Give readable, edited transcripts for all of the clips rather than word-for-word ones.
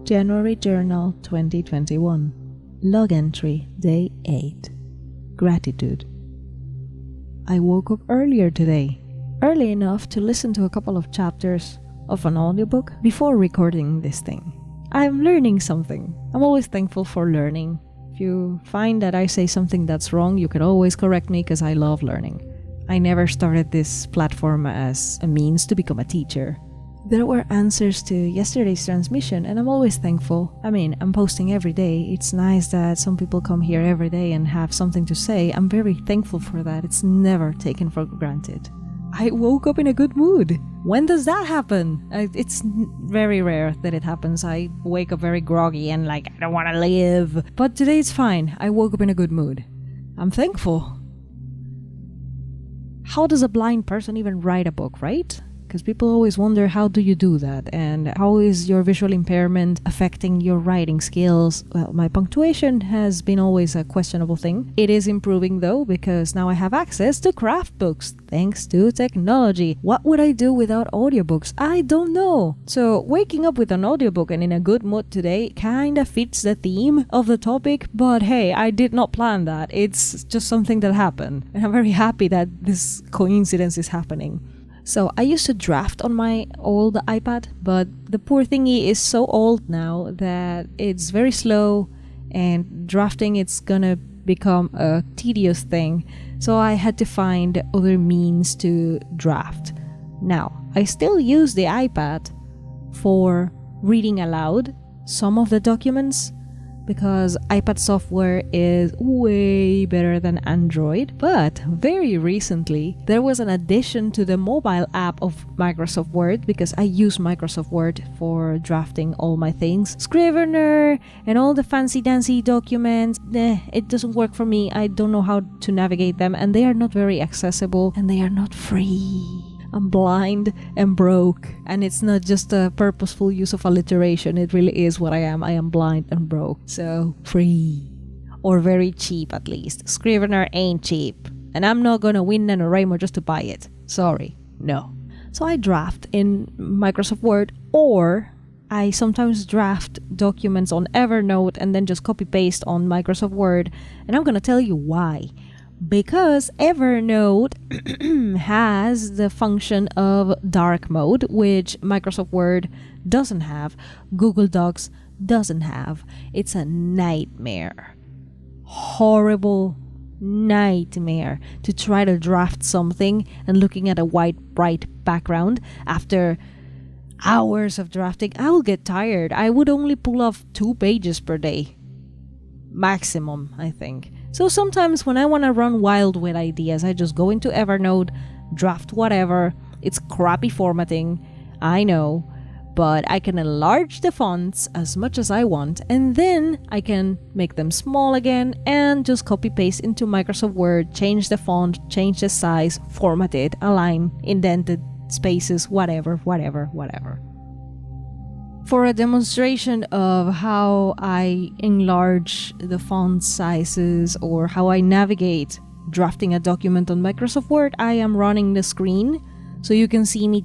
January Journal 2021. Log entry day 8. Gratitude. I woke up earlier today, early enough to listen to a couple of chapters of an audiobook before recording this thing. I'm learning something. I'm always thankful for learning. If you find that I say something that's wrong, you can always correct me because I love learning. I never started this platform as a means to become a teacher. There were answers to yesterday's transmission and I'm always thankful. I'm posting every day. It's nice that some people come here every day and have something to say. I'm very thankful for that. It's never taken for granted. I woke up in a good mood. When does that happen? It's very rare that it happens. I wake up very groggy and I don't want to live. But today it's fine. I woke up in a good mood. I'm thankful. How does a blind person even write a book, right? Because people always wonder, how do you do that? And how is your visual impairment affecting your writing skills? Well, my punctuation has been always a questionable thing. It is improving though, because now I have access to craft books, thanks to technology. What would I do without audiobooks? I don't know. So waking up with an audiobook and in a good mood today kinda fits the theme of the topic, but hey, I did not plan that. It's just something that happened. And I'm very happy that this coincidence is happening. So I used to draft on my old iPad, but the poor thingy is so old now that it's very slow and drafting it's gonna become a tedious thing. So I had to find other means to draft. Now, I still use the iPad for reading aloud some of the documents because iPad software is way better than Android. But very recently, there was an addition to the mobile app of Microsoft Word because I use Microsoft Word for drafting all my things. Scrivener and all the fancy-dancy documents, it doesn't work for me. I don't know how to navigate them and they are not very accessible and they are not free. I'm blind and broke, and it's not just a purposeful use of alliteration. It really is what I am. I am blind and broke. So free. Or very cheap at least. Scrivener ain't cheap. And I'm not gonna win NaNoWriMo just to buy it. Sorry. No. So I draft in Microsoft Word, or I sometimes draft documents on Evernote and then just copy paste on Microsoft Word. And I'm gonna tell you why. Because Evernote has the function of dark mode, which Microsoft Word doesn't have, Google Docs doesn't have. It's a nightmare. Horrible nightmare to try to draft something and looking at a white bright background after hours of drafting. I will get tired. I would only pull off 2 pages per day. Maximum, I think. So sometimes when I want to run wild with ideas, I just go into Evernote, draft whatever. It's crappy formatting, I know, but I can enlarge the fonts as much as I want, and then I can make them small again and just copy paste into Microsoft Word, change the font, change the size, format it, align, indented spaces, whatever. For a demonstration of how I enlarge the font sizes or how I navigate drafting a document on Microsoft Word, I am running the screen so you can see me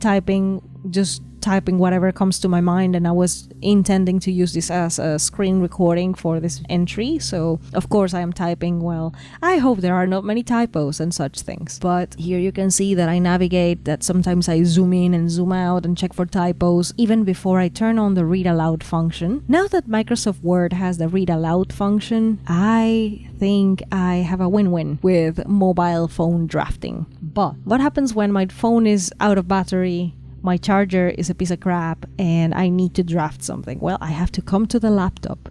just typing whatever comes to my mind, and I was intending to use this as a screen recording for this entry, so of course I am typing. Well, I hope there are not many typos and such things, but here you can see that I navigate, that sometimes I zoom in and zoom out and check for typos even before I turn on the read aloud function. Now that Microsoft Word has the read aloud function, I think I have a win-win with mobile phone drafting. But what happens when my phone is out of battery, my charger is a piece of crap, and I need to draft something? Well, I have to come to the laptop.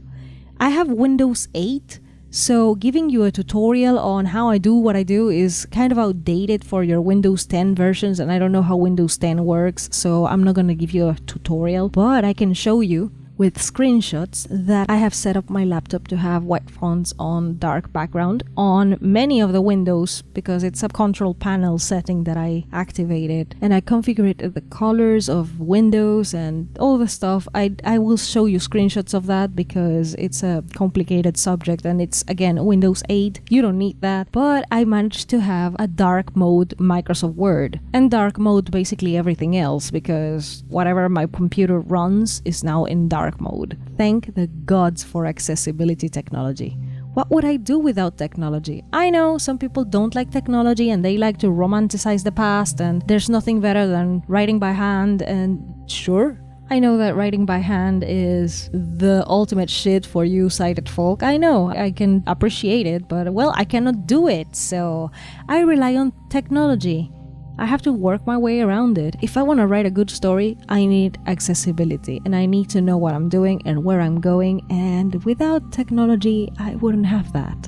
I have Windows 8, so giving you a tutorial on how I do what I do is kind of outdated for your Windows 10 versions, and I don't know how Windows 10 works, so I'm not gonna give you a tutorial, but I can show you with screenshots that I have set up my laptop to have white fonts on dark background on many of the windows because it's a control panel setting that I activated, and I configured the colors of windows and all the stuff. I will show you screenshots of that because it's a complicated subject and it's again Windows 8. You don't need that, but I managed to have a dark mode Microsoft Word and dark mode basically everything else because whatever my computer runs is now in dark dark mode. Thank the gods for accessibility technology. What would I do without technology? I know some people don't like technology and they like to romanticize the past, and there's nothing better than writing by hand, and sure, I know that writing by hand is the ultimate shit for you sighted folk. I know, I can appreciate it, but well, I cannot do it, so I rely on technology. I have to work my way around it. If I want to write a good story, I need accessibility, and I need to know what I'm doing and where I'm going, and without technology, I wouldn't have that.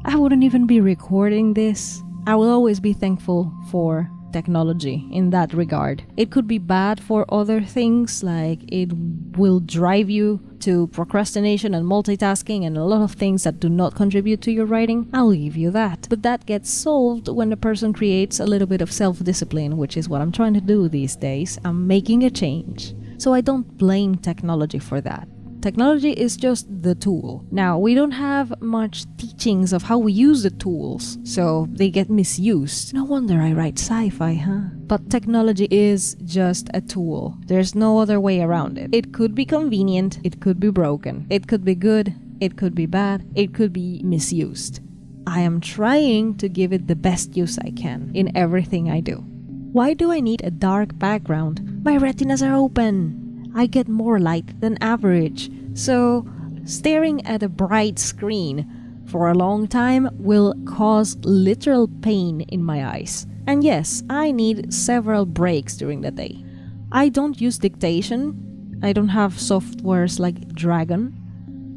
I wouldn't even be recording this. I will always be thankful for technology in that regard. It could be bad for other things, like it will drive you to procrastination and multitasking and a lot of things that do not contribute to your writing. I'll give you that. But that gets solved when the person creates a little bit of self-discipline, which is what I'm trying to do these days. I'm making a change. So I don't blame technology for that. Technology is just the tool. Now, we don't have much teachings of how we use the tools, so they get misused. No wonder I write sci-fi, huh? But technology is just a tool. There's no other way around it. It could be convenient, it could be broken, it could be good, it could be bad, it could be misused. I am trying to give it the best use I can in everything I do. Why do I need a dark background? My retinas are open. I get more light than average, so staring at a bright screen for a long time will cause literal pain in my eyes. And yes, I need several breaks during the day. I don't use dictation. I don't have softwares like Dragon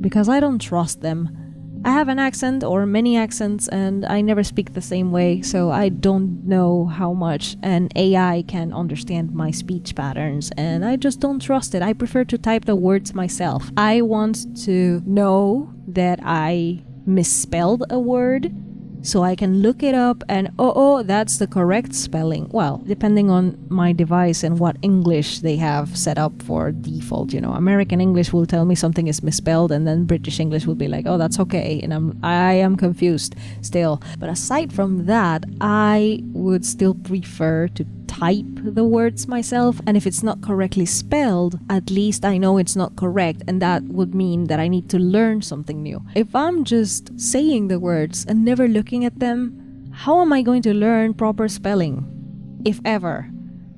because I don't trust them. I have an accent or many accents and I never speak the same way, so I don't know how much an AI can understand my speech patterns, and I just don't trust it. I prefer to type the words myself. I want to know that I misspelled a word so I can look it up and oh, that's the correct spelling. Well, depending on my device and what English they have set up for default, American English will tell me something is misspelled, and then British English will be like, oh, that's okay, and I am confused still. But aside from that, I would still prefer to type the words myself, and if it's not correctly spelled, at least I know it's not correct, and that would mean that I need to learn something new. If I'm just saying the words and never looking at them, how am I going to learn proper spelling? If ever.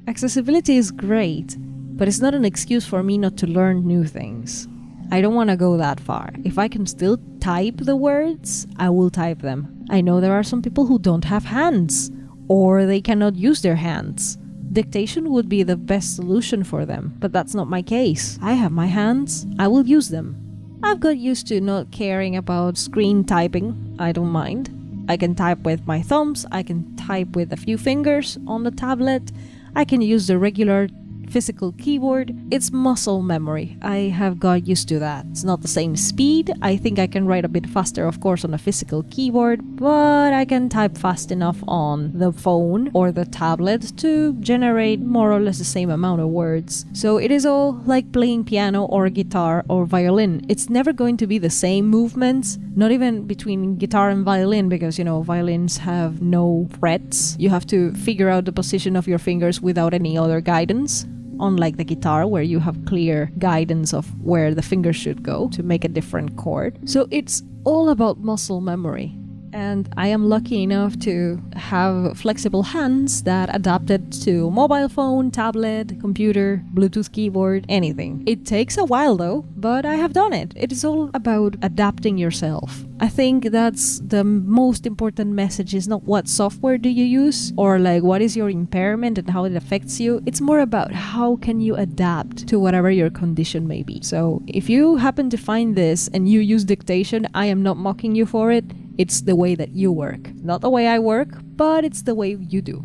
Accessibility is great, but it's not an excuse for me not to learn new things. I don't want to go that far. If I can still type the words, I will type them. I know there are some people who don't have hands, or they cannot use their hands. Dictation would be the best solution for them, but that's not my case. I have my hands, I will use them. I've got used to not caring about screen typing. I don't mind. I can type with my thumbs, I can type with a few fingers on the tablet, I can use the regular physical keyboard. It's muscle memory. I have got used to that. It's not the same speed. I think I can write a bit faster, of course, on a physical keyboard, but I can type fast enough on the phone or the tablet to generate more or less the same amount of words. So it is all like playing piano or guitar or violin. It's never going to be the same movements, not even between guitar and violin, because, violins have no frets. You have to figure out the position of your fingers without any other guidance. Unlike the guitar, where you have clear guidance of where the fingers should go to make a different chord. So it's all about muscle memory. And I am lucky enough to have flexible hands that adapted to mobile phone, tablet, computer, Bluetooth keyboard, anything. It takes a while though, but I have done it. It is all about adapting yourself. I think that's the most important message, is not what software do you use or like what is your impairment and how it affects you. It's more about how can you adapt to whatever your condition may be. So if you happen to find this and you use dictation, I am not mocking you for it. It's the way that you work. Not the way I work, but it's the way you do.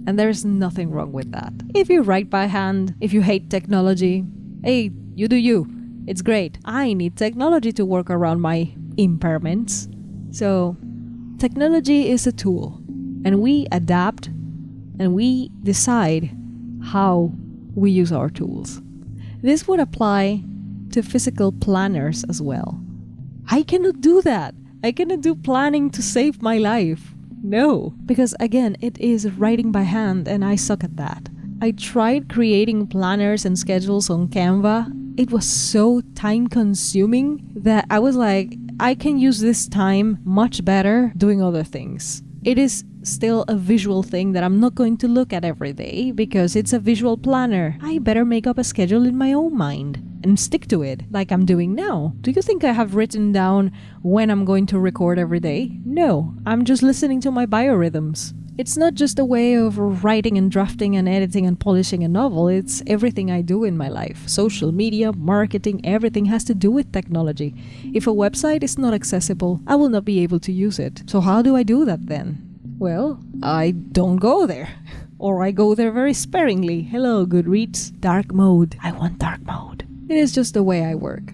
And there's nothing wrong with that. If you write by hand, if you hate technology, hey, you do you. It's great. I need technology to work around my impairments. So, technology is a tool, and we adapt and we decide how we use our tools. This would apply to physical planners as well. I cannot do that. I cannot do planning to save my life. No, because again, it is writing by hand and I suck at that. I tried creating planners and schedules on Canva. it was so time consuming that I was like, I can use this time much better doing other things. It is still a visual thing that I'm not going to look at every day because it's a visual planner. I better make up a schedule in my own mind and stick to it like I'm doing now. Do you think I have written down when I'm going to record every day? No, I'm just listening to my biorhythms. It's not just a way of writing and drafting and editing and polishing a novel, it's everything I do in my life. Social media, marketing, everything has to do with technology. If a website is not accessible, I will not be able to use it. So how do I do that then? Well, I don't go there. Or I go there very sparingly. Hello, Goodreads. Dark mode. I want dark mode. It is just the way I work.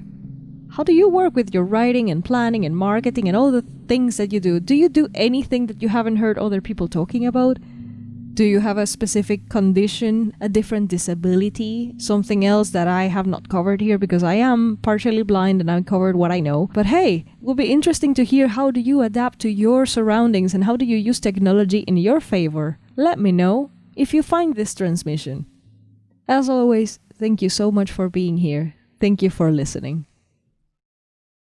How do you work with your writing and planning and marketing and all the things that you do? Do you do anything that you haven't heard other people talking about? Do you have a specific condition, a different disability, something else that I have not covered here because I am partially blind and I've covered what I know? But hey, it will be interesting to hear how do you adapt to your surroundings and how do you use technology in your favor? Let me know if you find this transmission. As always, thank you so much for being here. Thank you for listening.